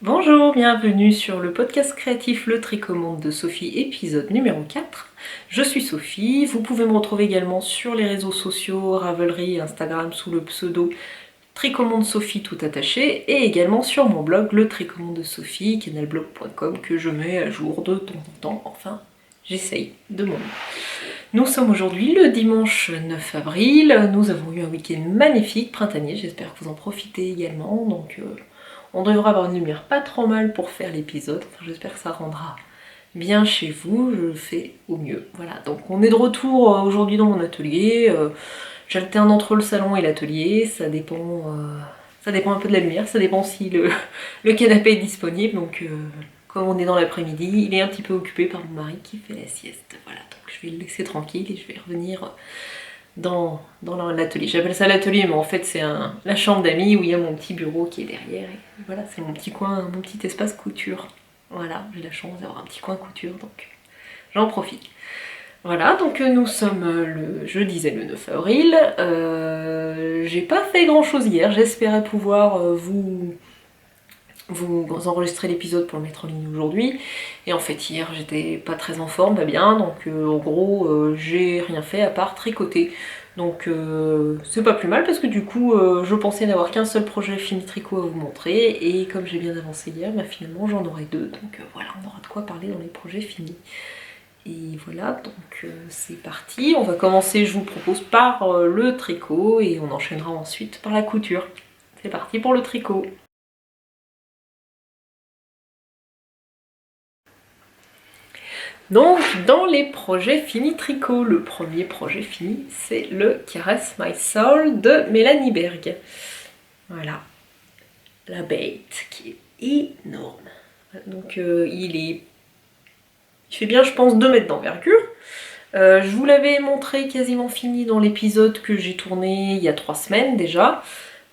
Bonjour, bienvenue sur le podcast créatif Le Tricomonde de Sophie, épisode numéro 4. Je suis Sophie, vous pouvez me retrouver également sur les réseaux sociaux, Ravelry et Instagram sous le pseudo Tricomonde Sophie tout attaché, et également sur mon blog Le Tricomonde de Sophie, canalblog.com, que je mets à jour de temps en temps, enfin j'essaye de mon mieux. Nous sommes aujourd'hui le dimanche 9 avril, nous avons eu un week-end magnifique, printanier, j'espère que vous en profitez également, donc on devrait avoir une lumière pas trop mal pour faire l'épisode, enfin, j'espère que ça rendra bien chez vous, je le fais au mieux. Voilà, donc on est de retour aujourd'hui dans mon atelier, j'alterne entre le salon et l'atelier, ça dépend un peu de la lumière, ça dépend si le canapé est disponible, donc comme on est dans l'après-midi, il est un petit peu occupé par mon mari qui fait la sieste, voilà, donc je vais le laisser tranquille et je vais revenir dans l'atelier. J'appelle ça l'atelier, mais en fait c'est la chambre d'amis où il y a mon petit bureau qui est derrière, et voilà, c'est mon petit coin, mon petit espace couture. Voilà, j'ai la chance d'avoir un petit coin couture, donc j'en profite. Voilà, donc nous sommes je disais le 9 avril, j'ai pas fait grand chose hier, j'espérais pouvoir vous enregistrer l'épisode pour le mettre en ligne aujourd'hui, et en fait hier j'étais pas très en forme, pas bien, donc en gros j'ai rien fait à part tricoter, donc c'est pas plus mal parce que du coup je pensais n'avoir qu'un seul projet fini tricot à vous montrer, et comme j'ai bien avancé hier, bah, finalement j'en aurai deux, donc voilà, on aura de quoi parler dans les projets finis. Et voilà, donc c'est parti, on va commencer, je vous propose, par le tricot, et on enchaînera ensuite par la couture. C'est parti pour le tricot. Donc, dans les projets finis tricot, le premier projet fini, c'est le Caress My Soul de Mélanie Berg. Voilà, la bête qui est énorme. Donc, il fait bien, je pense, 2 mètres d'envergure. Je vous l'avais montré quasiment fini dans l'épisode que j'ai tourné il y a 3 semaines déjà.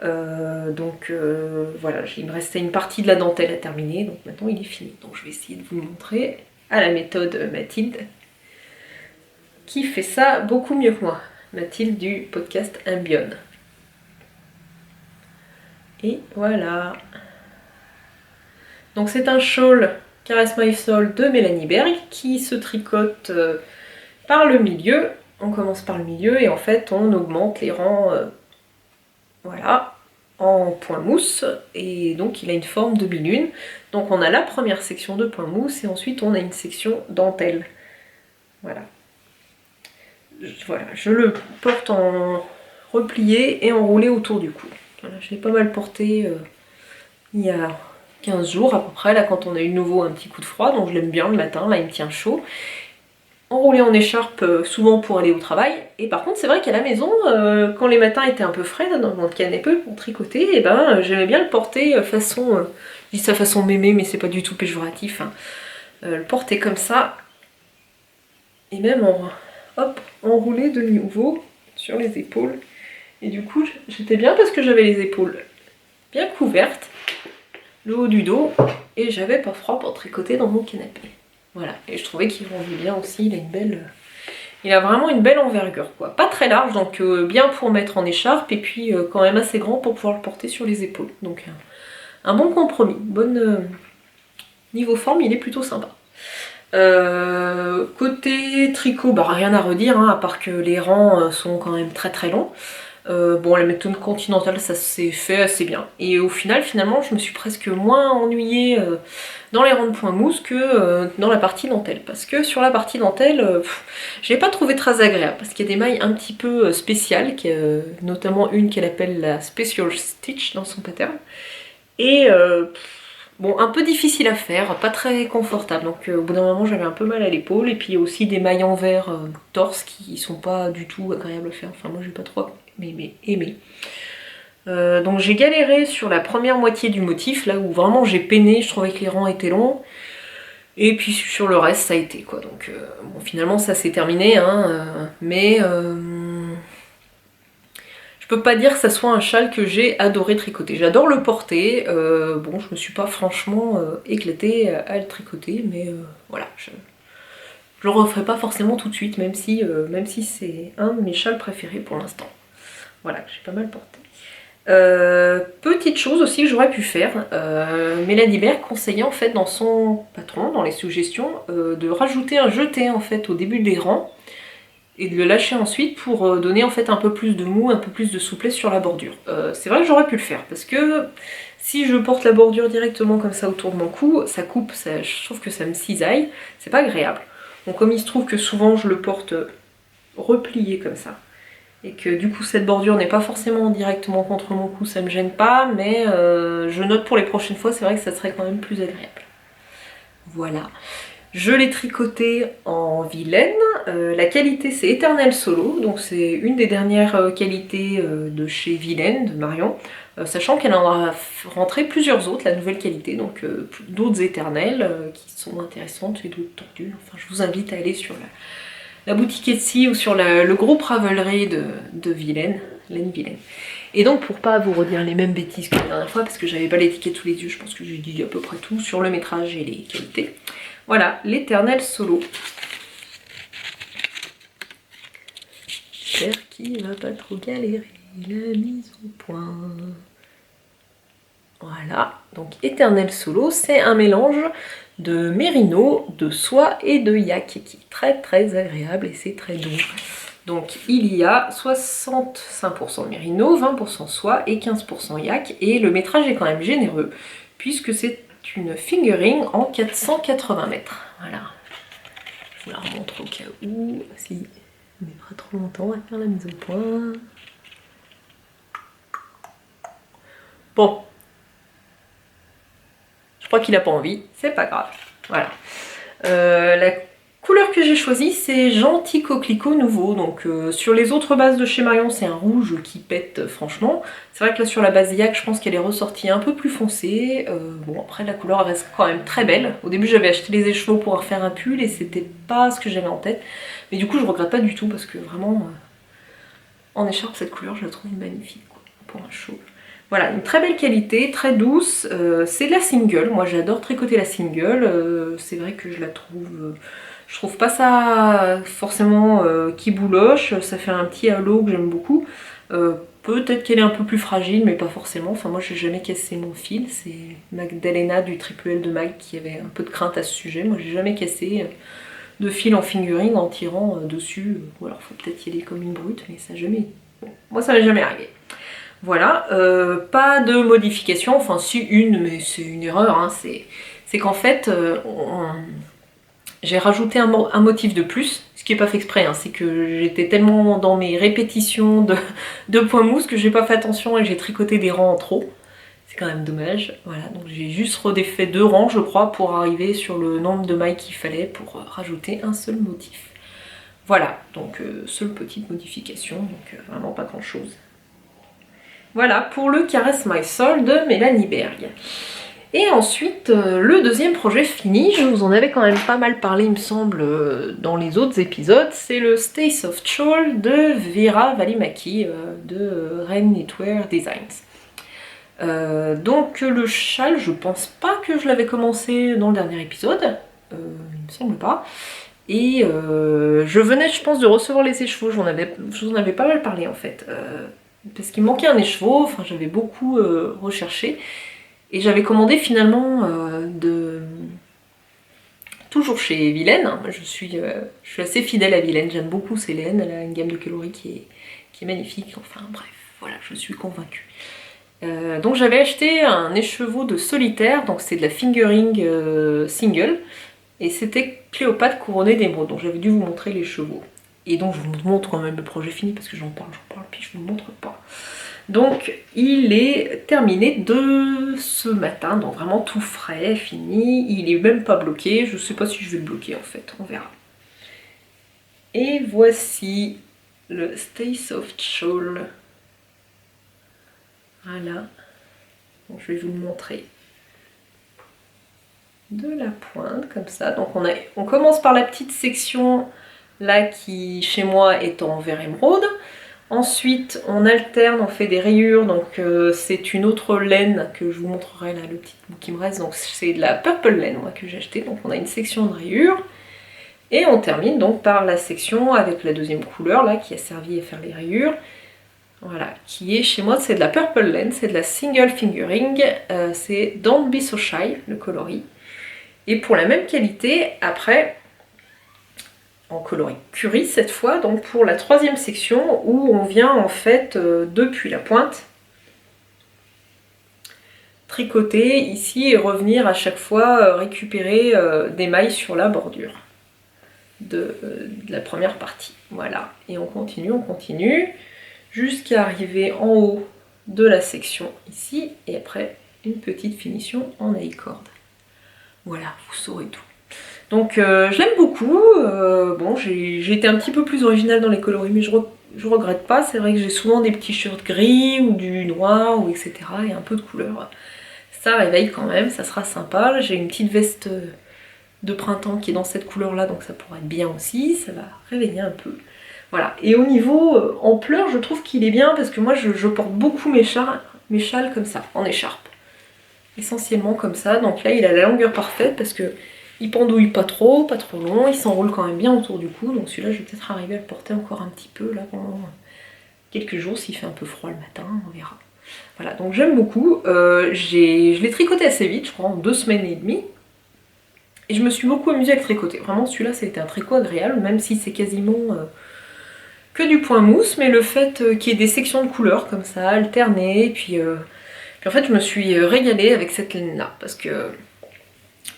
Voilà, il me restait une partie de la dentelle à terminer, donc maintenant il est fini. Donc je vais essayer de vous le montrer à la méthode Mathilde, qui fait ça beaucoup mieux que moi. Mathilde du podcast Ambion. Et voilà. Donc c'est un shawl Caress My Soul de Mélanie Berg qui se tricote par le milieu. On commence par le milieu et en fait on augmente les rangs, voilà, en point mousse, et donc il a une forme de demi-lune. Donc on a la première section de point mousse et ensuite on a une section dentelle. Voilà. Voilà, je le porte en replié et enroulé autour du cou. Voilà, je l'ai pas mal porté il y a 15 jours à peu près, là quand on a eu de nouveau un petit coup de froid, donc je l'aime bien le matin, là il me tient chaud. Enroulé en écharpe souvent pour aller au travail, et par contre c'est vrai qu'à la maison, quand les matins étaient un peu frais là, dans mon canapé pour tricoter, et ben j'aimais bien le porter façon, je dis ça façon mémé mais c'est pas du tout péjoratif, hein. Le porter comme ça, et même enroulé de nouveau sur les épaules, et du coup j'étais bien parce que j'avais les épaules bien couvertes, le haut du dos, et j'avais pas froid pour tricoter dans mon canapé. Voilà, et je trouvais qu'il rendait bien aussi, il a vraiment une belle envergure, quoi. Pas très large, donc bien pour mettre en écharpe, et puis quand même assez grand pour pouvoir le porter sur les épaules. Donc un bon compromis, niveau forme, il est plutôt sympa. Côté tricot, bah rien à redire, hein, à part que les rangs sont quand même très très longs. Bon, la méthode continentale, ça s'est fait assez bien. Et au final, finalement, je me suis presque moins ennuyée dans les rangs de point mousse que dans la partie dentelle. Parce que sur la partie dentelle, je l'ai pas trouvé très agréable. Parce qu'il y a des mailles un petit peu spéciales, notamment une qu'elle appelle la Special Stitch dans son pattern. Et bon, un peu difficile à faire, pas très confortable. Donc au bout d'un moment, j'avais un peu mal à l'épaule. Et puis il y a aussi des mailles en verre torse qui sont pas du tout agréables à faire. Enfin, moi, j'ai pas trop aimé. Donc j'ai galéré sur la première moitié du motif, là où vraiment j'ai peiné, je trouvais que les rangs étaient longs. Et puis sur le reste, ça a été quoi. Donc bon, finalement, ça s'est terminé, hein, mais je peux pas dire que ça soit un châle que j'ai adoré tricoter. J'adore le porter. Bon, je me suis pas franchement éclatée à le tricoter, mais voilà. Je le referai pas forcément tout de suite, même si c'est un de mes châles préférés pour l'instant. Voilà, j'ai pas mal porté. Petite chose aussi que j'aurais pu faire, Mélanie Berg conseillait en fait dans son patron, dans les suggestions, de rajouter un jeté en fait au début des rangs et de le lâcher ensuite pour donner en fait un peu plus de mou, un peu plus de souplesse sur la bordure. C'est vrai que j'aurais pu le faire parce que si je porte la bordure directement comme ça autour de mon cou, ça coupe, je trouve que ça me cisaille, c'est pas agréable. Donc comme il se trouve que souvent je le porte replié comme ça, et que du coup cette bordure n'est pas forcément directement contre mon cou, ça me gêne pas, mais je note pour les prochaines fois, c'est vrai que ça serait quand même plus agréable. Voilà. Je l'ai tricoté en vilaine, la qualité c'est Éternel Solo, donc c'est une des dernières qualités de chez Vilaine, de Marion, sachant qu'elle en a rentré plusieurs autres, la nouvelle qualité, donc d'autres éternelles qui sont intéressantes et d'autres tordues. Enfin je vous invite à aller sur la boutique Etsy ou sur le groupe Ravelry de Vilaine, laine Vilaine. Et donc pour pas vous redire les mêmes bêtises que la dernière fois, parce que j'avais pas l'étiquette sous les yeux, je pense que j'ai dit à peu près tout sur le métrage et les qualités. Voilà, l'Éternel Solo. J'espère qu'il va pas trop galérer la mise au point. Voilà, donc Éternel Solo, c'est un mélange de mérino, de soie et de yak qui est très très agréable et c'est très doux. Donc il y a 65% de mérino, 20% soie et 15% yak, et le métrage est quand même généreux puisque c'est une fingering en 480 mètres. Voilà, je vous la remontre au cas où, si on met pas trop longtemps à faire la mise au point. Bon, je crois qu'il n'a pas envie, c'est pas grave. Voilà. La couleur que j'ai choisie, c'est Gentil Coquelicot Nouveau. Donc sur les autres bases de chez Marion, c'est un rouge qui pète franchement. C'est vrai que là sur la base Yak, je pense qu'elle est ressortie un peu plus foncée. Bon après la couleur reste quand même très belle. Au début j'avais acheté les écheveaux pour en faire un pull et c'était pas ce que j'avais en tête. Mais du coup je regrette pas du tout parce que vraiment en écharpe cette couleur je la trouve magnifique quoi, pour un chauve. Voilà, une très belle qualité, très douce, c'est de la single, moi j'adore tricoter la single, c'est vrai que je la trouve, je trouve pas ça forcément qui bouloche, ça fait un petit halo que j'aime beaucoup, peut-être qu'elle est un peu plus fragile mais pas forcément, enfin moi j'ai jamais cassé mon fil, c'est Magdalena du Triple L de Mag qui avait un peu de crainte à ce sujet, moi j'ai jamais cassé de fil en fingering en tirant dessus, ou alors faut peut-être y aller comme une brute mais ça jamais, bon, moi ça m'est jamais arrivé. Voilà, pas de modification, enfin si une, mais c'est une erreur, hein, c'est qu'en fait j'ai rajouté un motif de plus, ce qui n'est pas fait exprès, hein, c'est que j'étais tellement dans mes répétitions de points mousse que j'ai pas fait attention et j'ai tricoté des rangs en trop. C'est quand même dommage, voilà, donc j'ai juste redéfait 2 rangs je crois pour arriver sur le nombre de mailles qu'il fallait pour rajouter un seul motif. Voilà, donc seule petite modification, donc vraiment pas grand chose. Voilà pour le Caress My Soul de Mélanie Berg. Et ensuite, le deuxième projet fini, je vous en avais quand même pas mal parlé il me semble dans les autres épisodes, c'est le Stay Soft Shawl de Vera Valimaki de Rain Knitwear Designs. Donc le châle, je pense pas que je l'avais commencé dans le dernier épisode, il me semble pas. Et je venais je pense de recevoir les écheveaux, je vous en avais pas mal parlé en fait. Parce qu'il me manquait un écheveau, enfin j'avais beaucoup recherché et j'avais commandé finalement toujours chez Vilaine. Je suis assez fidèle à Vilaine, j'aime beaucoup ces laines, elle a une gamme de coloris qui est magnifique, enfin bref, voilà, je suis convaincue. Donc j'avais acheté un écheveau de solitaire, donc c'est de la fingering single, et c'était Cléopâtre couronnée d'émeraude, donc j'avais dû vous montrer les chevaux. Et donc je vous montre quand même le projet fini parce que j'en parle, puis je vous le montre pas. Donc il est terminé de ce matin, donc vraiment tout frais, fini. Il est même pas bloqué, je sais pas si je vais le bloquer en fait, on verra. Et voici le Stay Soft Shawl. Voilà. Donc je vais vous le montrer de la pointe comme ça. Donc on commence par la petite section là qui chez moi est en vert émeraude. Ensuite on alterne, on fait des rayures, donc c'est une autre laine que je vous montrerai là, le petit bout qui me reste, donc c'est de la purple laine moi que j'ai acheté, donc on a une section de rayures. Et on termine donc par la section avec la deuxième couleur là qui a servi à faire les rayures. Voilà, qui est chez moi, c'est de la Purple Laine, c'est de la Single Fingering, c'est Don't Be So Shy, le coloris. Et pour la même qualité, après, en coloris Curie cette fois, donc pour la troisième section où on vient en fait depuis la pointe tricoter ici et revenir à chaque fois récupérer des mailles sur la bordure de la première partie. Voilà, et on continue jusqu'à arriver en haut de la section ici et après une petite finition en aïcorde. Voilà, vous saurez tout. Donc je l'aime beaucoup, bon j'ai été un petit peu plus originale dans les coloris mais je regrette pas, c'est vrai que j'ai souvent des petits shirts gris ou du noir ou etc. et un peu de couleur. Ça réveille quand même, ça sera sympa. J'ai une petite veste de printemps qui est dans cette couleur là donc ça pourrait être bien aussi, ça va réveiller un peu. Voilà, et au niveau ampleur je trouve qu'il est bien parce que moi je porte beaucoup mes châles comme ça, en écharpe. Essentiellement comme ça, donc là il a la longueur parfaite parce que il pendouille pas trop long, il s'enroule quand même bien autour du cou, donc celui-là je vais peut-être arriver à le porter encore un petit peu là pendant quelques jours s'il fait un peu froid le matin, on verra. Voilà, donc j'aime beaucoup, je l'ai tricoté assez vite, je crois en 2 semaines et demie, et je me suis beaucoup amusée à le tricoter. Vraiment celui-là c'était un tricot agréable, même si c'est quasiment que du point mousse, mais le fait qu'il y ait des sections de couleurs comme ça, alternées, puis en fait je me suis régalée avec cette laine là, parce que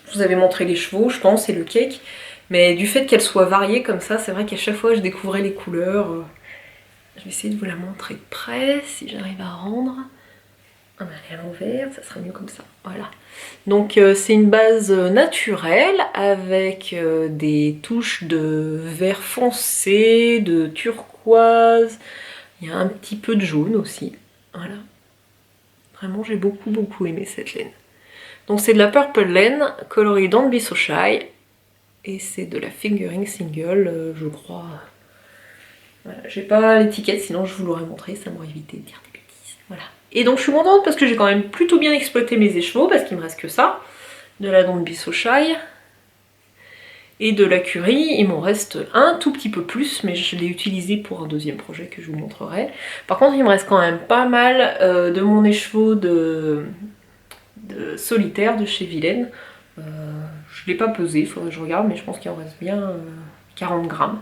je vous avais montré les chevaux, je pense, et le cake. Mais du fait qu'elle soit variée comme ça, c'est vrai qu'à chaque fois je découvrais les couleurs. Je vais essayer de vous la montrer de près, si j'arrive à rendre. Ah ben, elle est à l'envers, ça sera mieux comme ça. Voilà. Donc c'est une base naturelle avec des touches de vert foncé, de turquoise. Il y a un petit peu de jaune aussi. Voilà. Vraiment, j'ai beaucoup aimé cette laine. Donc c'est de la Purple Laine, coloris Don't Be So Shy, et c'est de la Fingering Single, je crois. Voilà, j'ai pas l'étiquette, sinon je vous l'aurais montré, ça m'aurait évité de dire des bêtises. Voilà. Et donc je suis contente parce que j'ai quand même plutôt bien exploité mes écheveaux, parce qu'il me reste que ça. De la Don't Be So Shy. Et de la Curie, il m'en reste un tout petit peu plus, mais je l'ai utilisé pour un deuxième projet que je vous montrerai. Par contre, il me reste quand même pas mal de mon écheveau de solitaire de chez Vilaine. Je l'ai pas pesé, il faudrait que je regarde, mais je pense qu'il en reste bien 40 grammes.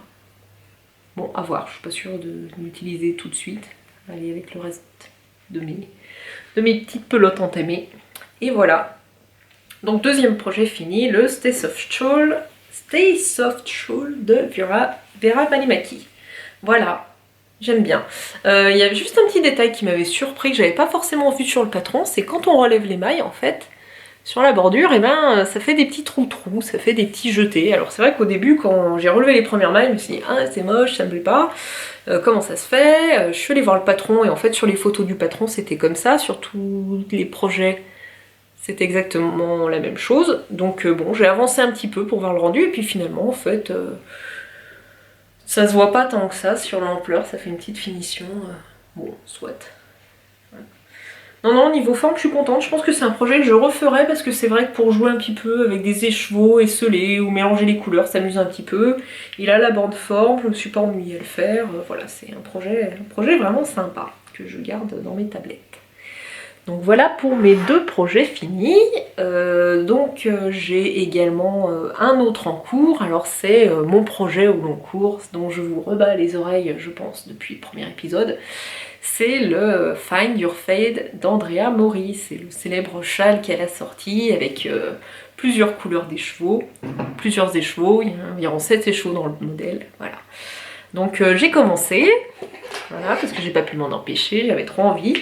Bon, à voir, je suis pas sûre de l'utiliser tout de suite. Allez, avec le reste de mes petites pelotes entamées. Et voilà. Donc deuxième projet fini, le Stay Soft Shawl de Vera Malimaki. Voilà, j'aime bien. Il y avait juste un petit détail qui m'avait surpris, que j'avais pas forcément vu sur le patron, c'est quand on relève les mailles, en fait, sur la bordure, et ben ça fait des petits trous, ça fait des petits jetés. Alors c'est vrai qu'au début, quand j'ai relevé les premières mailles, je me suis dit ah c'est moche, ça me plaît pas, comment ça se fait. Je suis allée voir le patron, et en fait sur les photos du patron c'était comme ça, sur tous les projets c'est exactement la même chose. Donc bon, j'ai avancé un petit peu pour voir le rendu, et puis finalement en fait ça se voit pas tant que ça sur l'ampleur, ça fait une petite finition, bon soit. Non, niveau forme, je suis contente. Je pense que c'est un projet que je referai parce que c'est vrai que pour jouer un petit peu avec des écheveaux esselés ou mélanger les couleurs, ça s'amuse un petit peu. Il a la bande forme, je me suis pas ennuyée à le faire. Voilà, c'est un projet vraiment sympa que je garde dans mes tablettes. Donc voilà pour mes 2 projets finis. J'ai également un autre en cours. Alors c'est mon projet au long cours dont je vous rebats les oreilles, je pense, depuis le premier épisode. C'est le Find Your Fade d'Andrea Mori. C'est le célèbre châle qu'elle a sorti avec plusieurs couleurs d'écheveaux, plusieurs écheveaux, il y a environ 7 écheveaux dans le modèle, voilà. Donc j'ai commencé, voilà, parce que j'ai pas pu m'en empêcher, j'avais trop envie.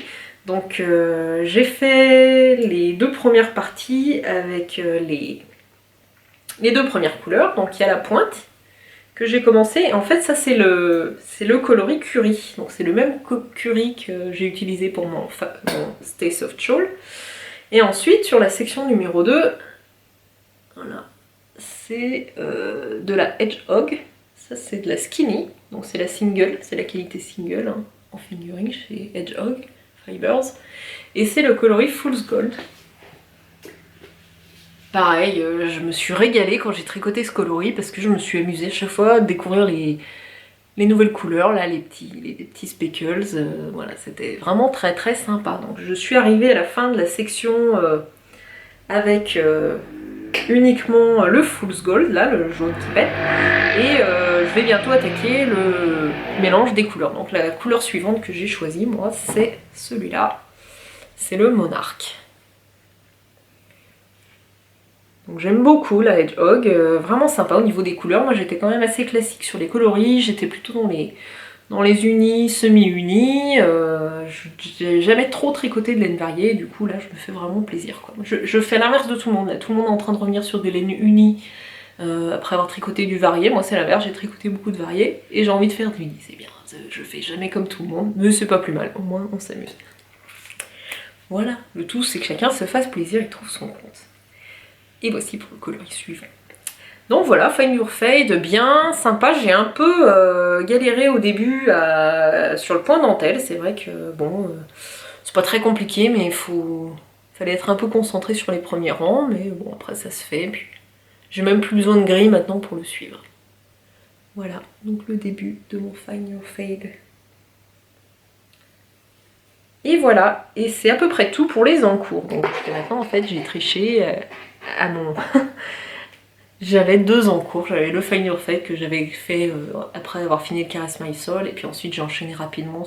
Donc j'ai fait les 2 premières parties avec les 2 premières couleurs, donc il y a la pointe, que j'ai commencé. En fait ça c'est le coloris Curie, donc c'est le même Curie que j'ai utilisé pour mon Stay Soft Shawl. Et ensuite sur la section numéro 2, voilà, c'est de la Hedgehog, ça c'est de la Skinny, donc c'est la single, c'est la qualité single hein, en fingering chez Hedgehog Fibers, et c'est le coloris Fool's Gold. Pareil, je me suis régalée quand j'ai tricoté ce coloris parce que je me suis amusée à chaque fois à découvrir les les nouvelles couleurs, là, les petits speckles, voilà, c'était vraiment très très sympa. Donc je suis arrivée à la fin de la section avec uniquement le Fool's Gold, là, le jaune qui pète, et je vais bientôt attaquer le mélange des couleurs. Donc la couleur suivante que j'ai choisie, moi, c'est celui-là, c'est le Monarque. Donc j'aime beaucoup la Hedgehog, vraiment sympa au niveau des couleurs. Moi j'étais quand même assez classique sur les coloris, j'étais plutôt dans les unis, semi-unis. J'ai jamais trop tricoté de laine variée, du coup là je me fais vraiment plaisir, quoi. Je fais l'inverse de tout le monde, là. Tout le monde est en train de revenir sur des laines unies après avoir tricoté du varié. Moi c'est l'inverse, j'ai tricoté beaucoup de variés et j'ai envie de faire du uni, c'est bien. Je fais jamais comme tout le monde, mais c'est pas plus mal, au moins on s'amuse. Voilà, le tout c'est que chacun se fasse plaisir et trouve son compte. Et voici pour le coloris suivant. Donc voilà, Find Your Fade, bien sympa. J'ai un peu galéré au début sur le point dentelle. C'est vrai que bon, c'est pas très compliqué, mais fallait être un peu concentré sur les premiers rangs. Mais bon, après ça se fait. Puis j'ai même plus besoin de gris maintenant pour le suivre. Voilà, donc le début de mon Find Your Fade. Et voilà, et c'est à peu près tout pour les encours. Donc maintenant en fait j'ai triché à mon... J'avais 2 encours, j'avais le Find Your Fade que j'avais fait après avoir fini le Caress My Soul, et puis ensuite j'ai enchaîné rapidement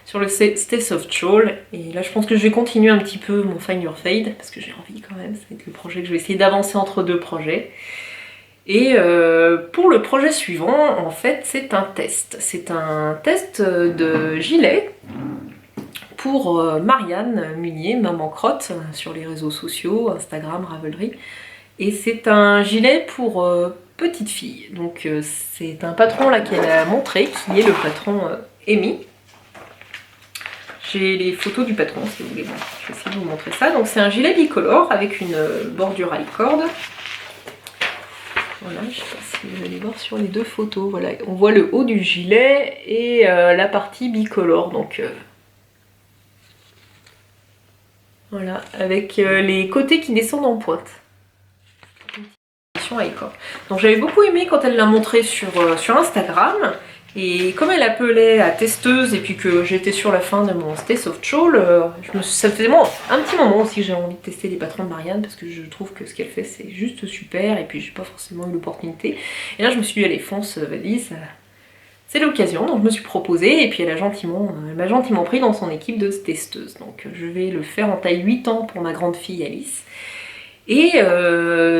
sur le Stay Soft Shawl. Et là je pense que je vais continuer un petit peu mon Find Your Fade, parce que j'ai envie quand même, ça va être le projet que je vais essayer d'avancer entre 2 projets. Et pour le projet suivant, en fait c'est un test. C'est un test de gilet pour Marianne Munier, Maman Crotte, sur les réseaux sociaux, Instagram, Ravelry. Et c'est un gilet pour petite fille. Donc c'est un patron là qu'elle a montré, qui est le patron Amy. J'ai les photos du patron si vous voulez. Bon, je vais essayer de vous montrer ça. Donc c'est un gilet bicolore avec une bordure à licorne. Voilà, je ne sais pas si vous allez voir sur les 2 photos. Voilà, on voit le haut du gilet et la partie bicolore. Donc voilà, avec les côtés qui descendent en pointe. Donc j'avais beaucoup aimé quand elle l'a montré sur Instagram, et comme elle appelait à testeuse et puis que j'étais sur la fin de mon Stay Soft Shawl, ça faisait un petit moment aussi que j'ai envie de tester les patrons de Marianne, parce que je trouve que ce qu'elle fait c'est juste super, et puis j'ai pas forcément eu l'opportunité. Et là je me suis dit allez fonce, vas-y, c'est l'occasion. Donc je me suis proposée, et puis elle m'a gentiment pris dans son équipe de testeuses. Donc je vais le faire en taille 8 ans pour ma grande fille Alice. Et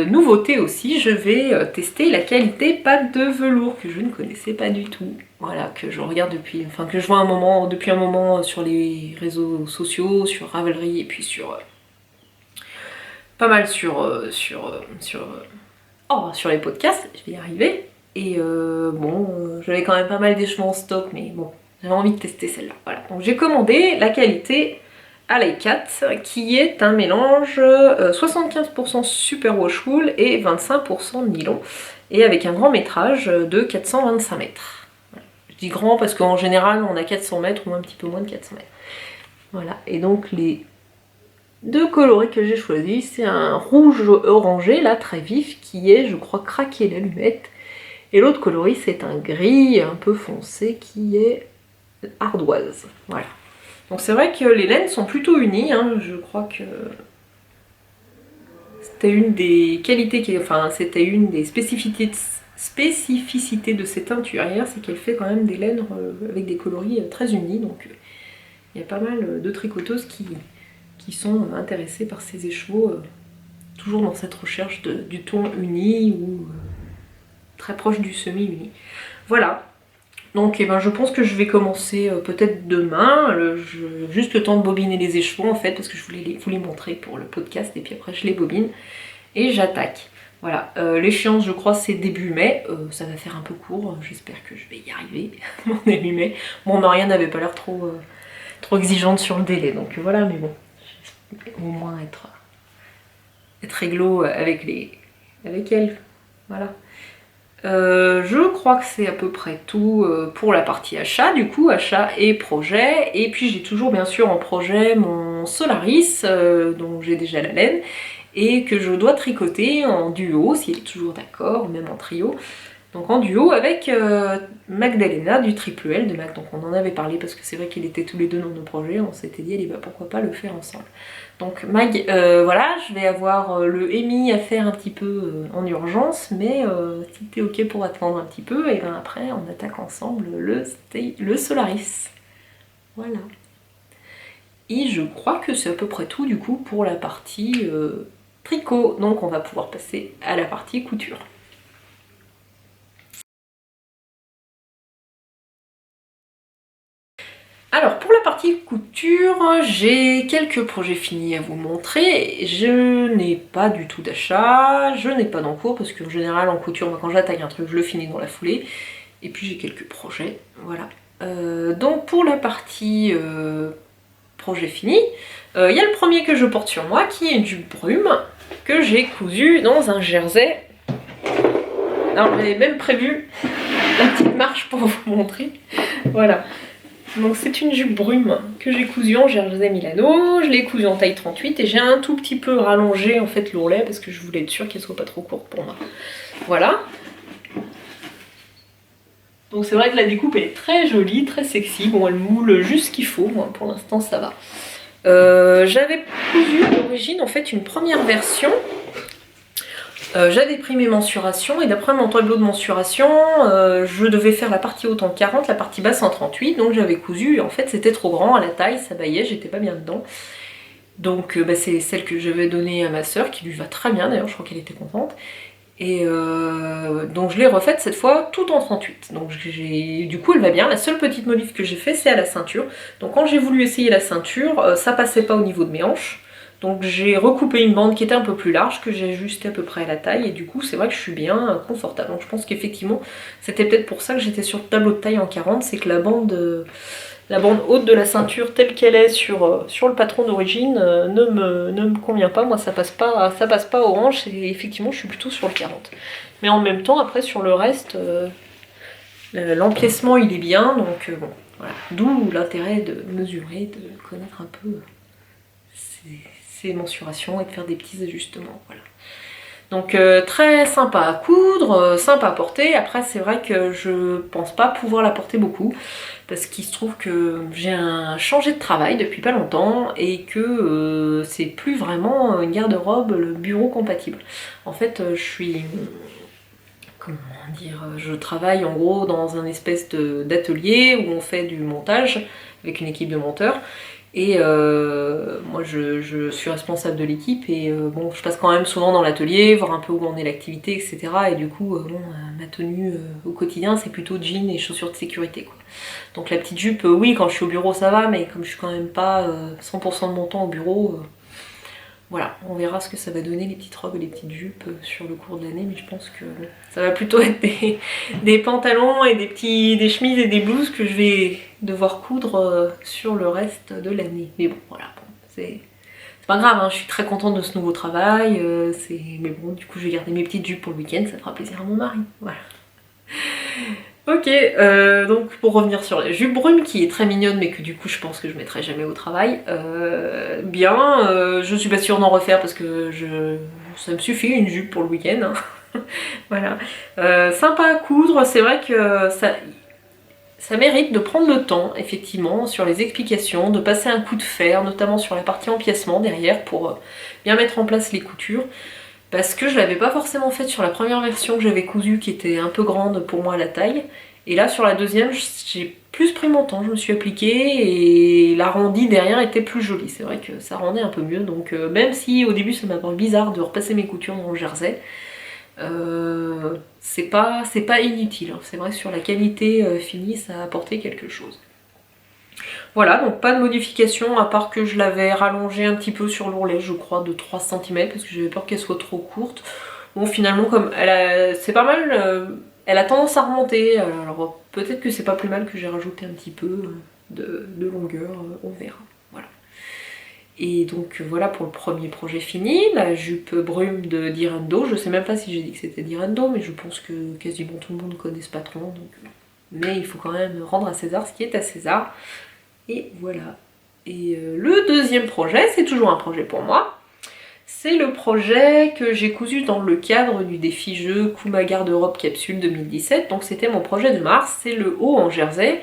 nouveauté aussi, je vais tester la qualité pâte de velours que je ne connaissais pas du tout. Voilà, que je regarde que je vois depuis un moment sur les réseaux sociaux, sur Ravelry, et puis pas mal sur les podcasts, je vais y arriver. Et bon, j'avais quand même pas mal d'échevins en stock, mais bon, j'avais envie de tester celle-là. Voilà, donc j'ai commandé la qualité Aleikat, qui est un mélange 75% super wash wool et 25% de nylon, et avec un grand métrage de 425 mètres. Voilà. Je dis grand parce qu'en général on a 400 mètres ou un petit peu moins de 400 mètres. Voilà, et donc les 2 coloris que j'ai choisis, c'est un rouge orangé là très vif qui est, je crois, craquer l'allumette, et l'autre coloris c'est un gris un peu foncé qui est ardoise. Voilà. Donc c'est vrai que les laines sont plutôt unies, hein. Je crois que c'était une des qualités, c'était une des spécificités de cette teinturière, c'est qu'elle fait quand même des laines avec des coloris très unis. Donc il y a pas mal de tricoteuses qui sont intéressées par ces écheveaux, toujours dans cette recherche du ton uni ou très proche du semi-uni. Voilà. Donc je pense que je vais commencer peut-être demain, juste le temps de bobiner les écheveaux en fait, parce que je voulais vous les montrer pour le podcast, et puis après je les bobine et j'attaque. Voilà, l'échéance je crois c'est début mai, ça va faire un peu court, j'espère que je vais y arriver, mon début mai. Bon, Marianne n'avait pas l'air trop exigeante sur le délai, donc voilà, mais bon, au moins être réglo avec elle, voilà. Je crois que c'est à peu près tout pour la partie achat, du coup, achat et projet. Et puis j'ai toujours bien sûr en projet mon Solaris, dont j'ai déjà la laine, et que je dois tricoter en duo, s'il est toujours d'accord, ou même en trio. Donc en duo avec Magdalena du Triple L de Mag. Donc on en avait parlé parce que c'est vrai qu'il était tous les deux dans nos projets, on s'était dit allez bah pourquoi pas le faire ensemble. Donc Mag, voilà, je vais avoir le Emi à faire un petit peu en urgence, mais si t'es ok pour attendre un petit peu, et ben après on attaque ensemble le Solaris. Voilà. Et je crois que c'est à peu près tout du coup pour la partie tricot. Donc on va pouvoir passer à la partie couture. Alors pour la partie couture, j'ai quelques projets finis à vous montrer. Je n'ai pas du tout d'achat, je n'ai pas d'encours parce qu'en général en couture, moi, quand j'attaque un truc, je le finis dans la foulée. Et puis j'ai quelques projets, voilà. Donc pour la partie projet fini, il y a le premier que je porte sur moi qui est une jupe brume que j'ai cousue dans un jersey. Alors j'avais même prévu la petite marche pour vous montrer, voilà. Donc c'est une jupe brume que j'ai cousue en jersey Milano, je l'ai cousue en taille 38 et j'ai un tout petit peu rallongé en fait l'ourlet parce que je voulais être sûre qu'elle soit pas trop courte pour moi. Voilà. Donc c'est vrai que la découpe elle est très jolie, très sexy, bon elle moule juste ce qu'il faut, moi pour l'instant ça va. J'avais cousu à l'origine en fait une première version. J'avais pris mes mensurations et d'après mon tableau de mensuration, je devais faire la partie haute en 40, la partie basse en 38, donc j'avais cousu et en fait c'était trop grand à la taille, ça baillait, j'étais pas bien dedans. Donc bah, c'est celle que je vais donner à ma soeur qui lui va très bien d'ailleurs, je crois qu'elle était contente. Et donc je l'ai refaite cette fois tout en 38. Donc du coup elle va bien. La seule petite modif que j'ai fait c'est à la ceinture. Donc quand j'ai voulu essayer la ceinture, ça passait pas au niveau de mes hanches. Donc j'ai recoupé une bande qui était un peu plus large, que j'ai ajustée à peu près à la taille. Et du coup c'est vrai que je suis bien confortable. Donc je pense qu'effectivement c'était peut-être pour ça que j'étais sur le tableau de taille en 40. C'est que la bande haute de la ceinture telle qu'elle est sur le patron d'origine ne me convient pas. Moi ça passe pas aux hanches et effectivement je suis plutôt sur le 40. Mais en même temps après sur le reste, l'empiècement il est bien donc bon voilà. D'où l'intérêt de mesurer, de connaître un peu ses mensurations et de faire des petits ajustements. Voilà. Donc très sympa à coudre, sympa à porter. Après c'est vrai que je pense pas pouvoir la porter beaucoup parce qu'il se trouve que j'ai changé de travail depuis pas longtemps et que c'est plus vraiment une garde-robe le bureau compatible. En fait je suis... comment dire, je travaille en gros dans un espèce d'atelier où on fait du montage avec une équipe de monteurs. Et moi je suis responsable de l'équipe et bon je passe quand même souvent dans l'atelier, voir un peu où en est l'activité, etc. Et du coup bon, ma tenue au quotidien c'est plutôt jean et chaussures de sécurité quoi. Donc la petite jupe, oui quand je suis au bureau ça va, mais comme je suis quand même pas 100% de mon temps au bureau, voilà, on verra ce que ça va donner les petites robes et les petites jupes sur le cours de l'année, mais je pense que ça va plutôt être des pantalons et des chemises et des blouses que je vais devoir coudre sur le reste de l'année. Mais bon, voilà, bon, c'est pas grave, hein, je suis très contente de ce nouveau travail, mais bon, du coup je vais garder mes petites jupes pour le week-end, ça fera plaisir à mon mari, voilà. Ok, donc pour revenir sur la jupe brume qui est très mignonne mais que du coup je pense que je mettrai jamais au travail, je suis pas sûre d'en refaire parce que ça me suffit une jupe pour le week-end, hein. Voilà. Sympa à coudre, c'est vrai que ça mérite de prendre le temps effectivement sur les explications, de passer un coup de fer, notamment sur la partie empiècement derrière pour bien mettre en place les coutures. Parce que je l'avais pas forcément faite sur la première version que j'avais cousue qui était un peu grande pour moi à la taille. Et là sur la deuxième j'ai plus pris mon temps, je me suis appliquée et l'arrondi derrière était plus joli. C'est vrai que ça rendait un peu mieux, donc même si au début ça m'a paru bizarre de repasser mes coutures dans le jersey, c'est pas inutile. C'est vrai que sur la qualité finie ça a apporté quelque chose. Voilà, donc pas de modification à part que je l'avais rallongée un petit peu sur l'ourlet, je crois, de 3 cm parce que j'avais peur qu'elle soit trop courte. Bon, finalement, comme c'est pas mal, elle a tendance à remonter, alors peut-être que c'est pas plus mal que j'ai rajouté un petit peu de longueur, on verra. Voilà. Et donc voilà pour le premier projet fini, la jupe brume de Direndo. Je sais même pas si j'ai dit que c'était Direndo, mais je pense que quasiment tout le monde connaît ce patron. Donc... mais il faut quand même rendre à César ce qui est à César. Et voilà. Et le deuxième projet, c'est toujours un projet pour moi. c'est le projet que j'ai cousu dans le cadre du défi jeu Kuma Garde-robe Capsule 2017. Donc c'était mon projet de mars, c'est le haut en jersey.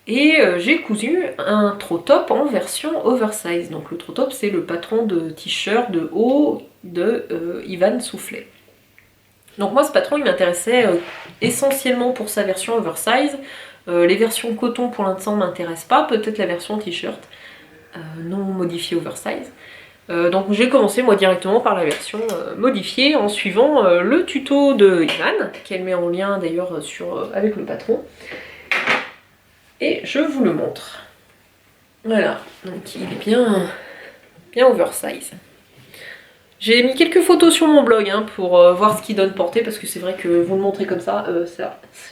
Et j'ai cousu un throw top en version oversize. Donc le throw top c'est le patron de t-shirt de haut de Ivan Soufflet. Donc moi ce patron il m'intéressait essentiellement pour sa version oversize. Les versions coton pour l'instant m'intéressent pas, peut-être la version t-shirt non modifiée oversize. Donc j'ai commencé moi directement par la version modifiée en suivant le tuto de Ivan, qu'elle met en lien d'ailleurs avec le patron. Et je vous le montre. Voilà, donc il est bien oversize. J'ai mis quelques photos sur mon blog pour voir ce qu'il donne portée, parce que c'est vrai que vous le montrez comme ça,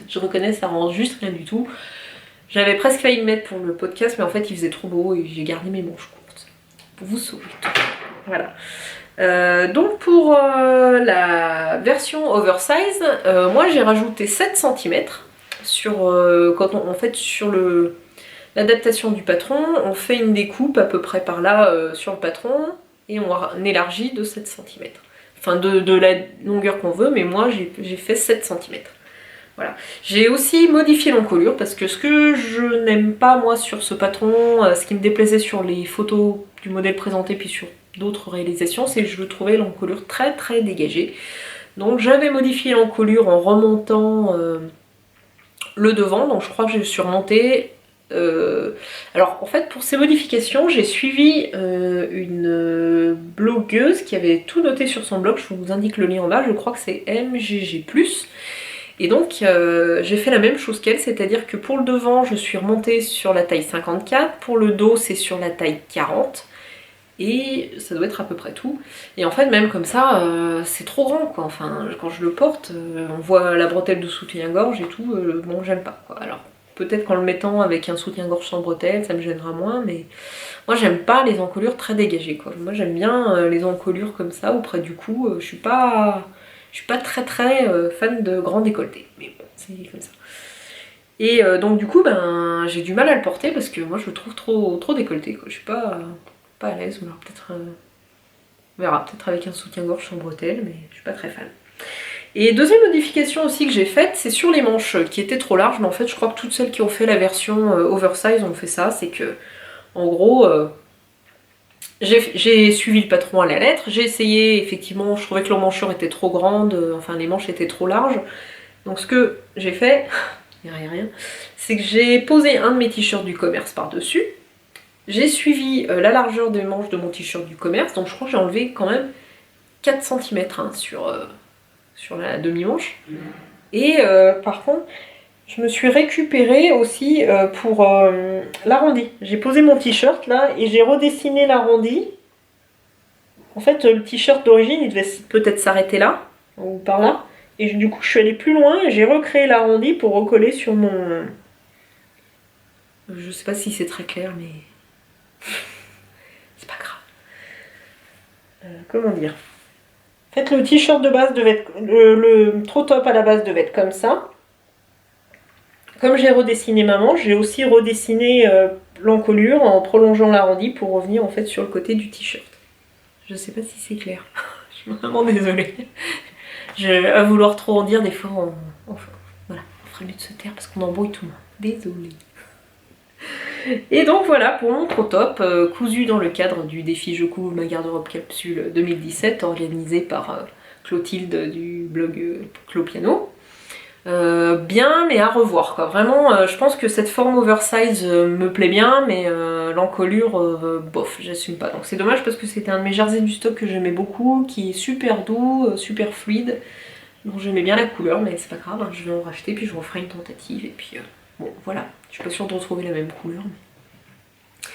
je reconnais, ça rend juste rien du tout. J'avais presque failli le mettre pour le podcast, mais en fait il faisait trop beau et j'ai gardé mes manches courtes. Pour vous sauver. Voilà. Donc pour la version oversize, moi j'ai rajouté 7 cm sur, sur l'adaptation du patron, on fait une découpe à peu près par là sur le patron et on élargit de 7 cm. Enfin de la longueur qu'on veut, mais moi j'ai fait 7 cm. Voilà. J'ai aussi modifié l'encolure parce que ce que je n'aime pas moi sur ce patron, ce qui me déplaisait sur les photos du modèle présenté puis sur d'autres réalisations, c'est que je trouvais l'encolure très dégagée. Donc j'avais modifié l'encolure en remontant le devant, donc je crois que j'ai surmonté. Alors en fait pour ces modifications j'ai suivi une blogueuse qui avait tout noté sur son blog, je vous indique le lien en bas, je crois que c'est MGG+. Et donc j'ai fait la même chose qu'elle, c'est-à-dire que pour le devant je suis remontée sur la taille 54, pour le dos c'est sur la taille 40, et ça doit être à peu près tout. Et en fait même comme ça c'est trop grand quoi, enfin quand je le porte on voit la bretelle de soutien-gorge et tout, bon j'aime pas quoi. Alors peut-être qu'en le mettant avec un soutien-gorge sans bretelle ça me gênera moins, mais moi j'aime pas les encolures très dégagées quoi. Moi j'aime bien les encolures comme ça auprès du cou, je suis pas très fan de grands décolletés, mais bon, c'est comme ça. Et donc du coup, j'ai du mal à le porter parce que moi je le trouve trop décolleté, quoi. Je suis pas à l'aise, ou alors peut-être, on verra, peut-être avec un soutien-gorge sans bretelles, mais je suis pas très fan. Et deuxième modification aussi que j'ai faite, c'est sur les manches qui étaient trop larges, mais en fait je crois que toutes celles qui ont fait la version oversize ont fait ça, c'est que, en gros, j'ai suivi le patron à la lettre, j'ai essayé, effectivement, je trouvais que l'emmanchure était trop grande, enfin les manches étaient trop larges. Donc ce que j'ai fait, il n'y a rien, c'est que j'ai posé un de mes t-shirts du commerce par-dessus, j'ai suivi la largeur des manches de mon t-shirt du commerce, donc je crois que j'ai enlevé quand même 4 cm sur la demi-manche. Et par contre, je me suis récupérée aussi pour l'arrondi. J'ai posé mon t-shirt là et j'ai redessiné l'arrondi. En fait, le t-shirt d'origine, il devait peut-être s'arrêter là, ou par là. Et du coup, je suis allée plus loin et j'ai recréé l'arrondi pour recoller sur mon... Je sais pas si c'est très clair, mais... c'est pas grave. Comment dire ? En fait, le t-shirt de base devait être... Le throw top à la base devait être comme ça. Comme j'ai redessiné ma manche, j'ai aussi redessiné l'encolure en prolongeant l'arrondi pour revenir en fait sur le côté du t-shirt. Je sais pas si c'est clair. Je suis vraiment désolée. À vouloir trop en dire, des fois voilà, on ferait mieux de se taire parce qu'on embrouille tout le monde. Désolée. Et donc voilà pour mon throw top, cousu dans le cadre du défi Je couvre ma garde-robe capsule 2017 organisé par Clotilde du blog Clopiano. Bien mais à revoir quoi, vraiment je pense que cette forme oversize me plaît bien, mais l'encolure bof, j'assume pas, donc c'est dommage parce que c'était un de mes jerseys du stock que j'aimais beaucoup, qui est super doux, super fluide, donc j'aimais bien la couleur, mais c'est pas grave, je vais en racheter puis je referai une tentative et puis bon voilà, je suis pas sûre de retrouver la même couleur, mais...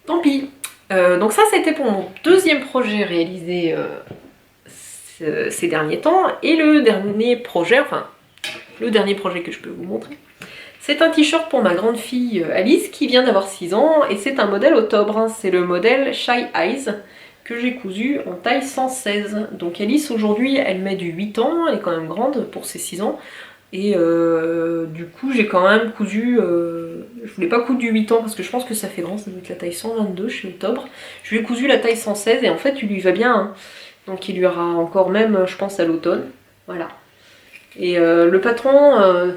tant pis. Donc ça c'était pour mon deuxième projet réalisé ces derniers temps, et le dernier projet, le dernier projet que je peux vous montrer, c'est un t-shirt pour ma grande fille Alice qui vient d'avoir 6 ans, et c'est un modèle octobre, c'est le modèle Shy Eyes que j'ai cousu en taille 116. Donc Alice aujourd'hui elle met du 8 ans, elle est quand même grande pour ses 6 ans, Et du coup j'ai quand même cousu, je voulais pas coudre du 8 ans parce que je pense que ça fait grand, ça doit être la taille 122 chez Octobre. Je lui ai cousu la taille 116 et en fait il lui va bien, hein. Donc il lui aura encore même je pense à l'automne. Voilà. Et le patron,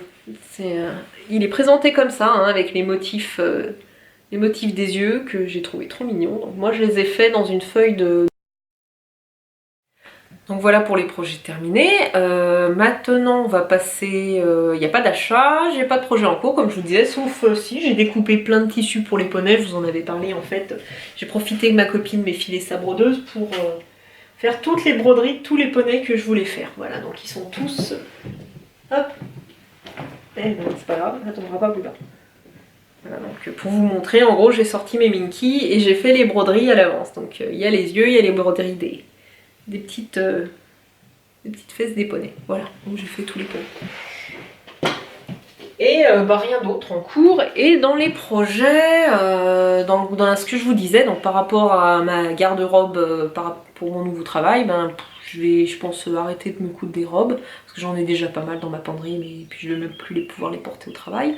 il est présenté comme ça, hein, avec les motifs des yeux que j'ai trouvé trop mignons. Donc moi je les ai faits dans une feuille de... Donc voilà pour les projets terminés. Maintenant on va passer... Il n'y a pas d'achat, j'ai pas de projet en cours comme je vous disais, sauf si j'ai découpé plein de tissus pour les poneys, je vous en avais parlé en fait. J'ai profité que ma copine m'ait filé sa brodeuse pour faire toutes les broderies de tous les poneys que je voulais faire. Voilà, donc ils sont tous... Hop. Eh ben c'est pas grave, ça tombera pas plus bas. Voilà, donc pour vous montrer, en gros j'ai sorti mes Minky et j'ai fait les broderies à l'avance. Donc il y a les yeux, il y a les broderies des petites fesses des poneys. Voilà, donc j'ai fait tous les poneys. Et rien d'autre en cours. Et dans les projets, dans ce que je vous disais, donc par rapport à ma garde-robe pour mon nouveau travail, ben, je vais, je pense, arrêter de me coudre des robes, parce que j'en ai déjà pas mal dans ma penderie, mais puis je vais même plus pouvoir les porter au travail.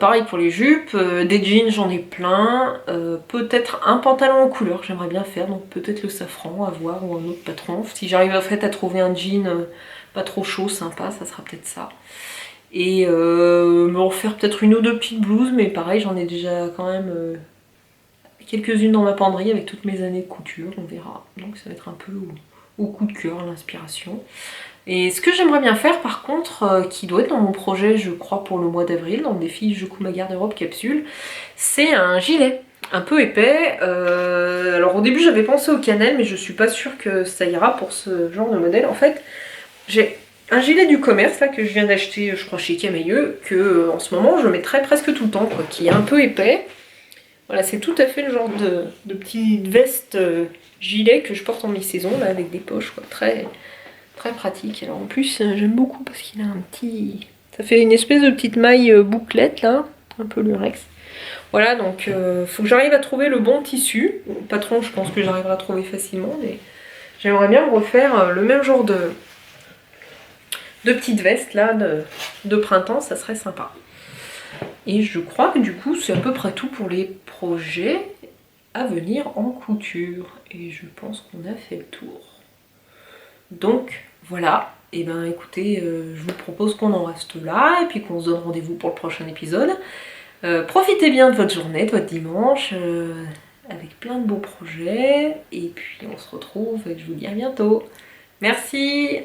Pareil pour les jupes, des jeans j'en ai plein, peut-être un pantalon en couleur, j'aimerais bien faire, donc peut-être le safran à voir ou un autre patron. Si j'arrive en fait à trouver un jean pas trop chaud, sympa, ça sera peut-être ça. Et me refaire peut-être une ou deux petites blouses, mais pareil j'en ai déjà quand même quelques-unes dans ma penderie avec toutes mes années de couture, on verra. Donc ça va être un peu au coup de cœur, l'inspiration. Et ce que j'aimerais bien faire par contre, qui doit être dans mon projet je crois pour le mois d'avril, dans le défi Je couds ma garde-robe capsule, c'est un gilet un peu épais. Alors au début j'avais pensé au cannelle mais je suis pas sûre que ça ira pour ce genre de modèle. En fait j'ai un gilet du commerce là que je viens d'acheter je crois chez Camailleux, que en ce moment je mettrais presque tout le temps quoi, qui est un peu épais. Voilà, c'est tout à fait le genre de petite veste gilet que je porte en mi-saison là avec des poches quoi, très pratique. Alors en plus j'aime beaucoup parce qu'il a un petit... Ça fait une espèce de petite maille bouclette là, un peu lurex. Voilà donc faut que j'arrive à trouver le bon tissu. Le patron je pense que j'arriverai à trouver facilement, mais j'aimerais bien me refaire le même genre de petite veste là de printemps, ça serait sympa. Et je crois que du coup c'est à peu près tout pour les projets à venir en couture. Et je pense qu'on a fait le tour. Donc voilà, et ben écoutez, je vous propose qu'on en reste là et puis qu'on se donne rendez-vous pour le prochain épisode. Profitez bien de votre journée, de votre dimanche, avec plein de beaux projets. Et puis on se retrouve et je vous dis à bientôt. Merci!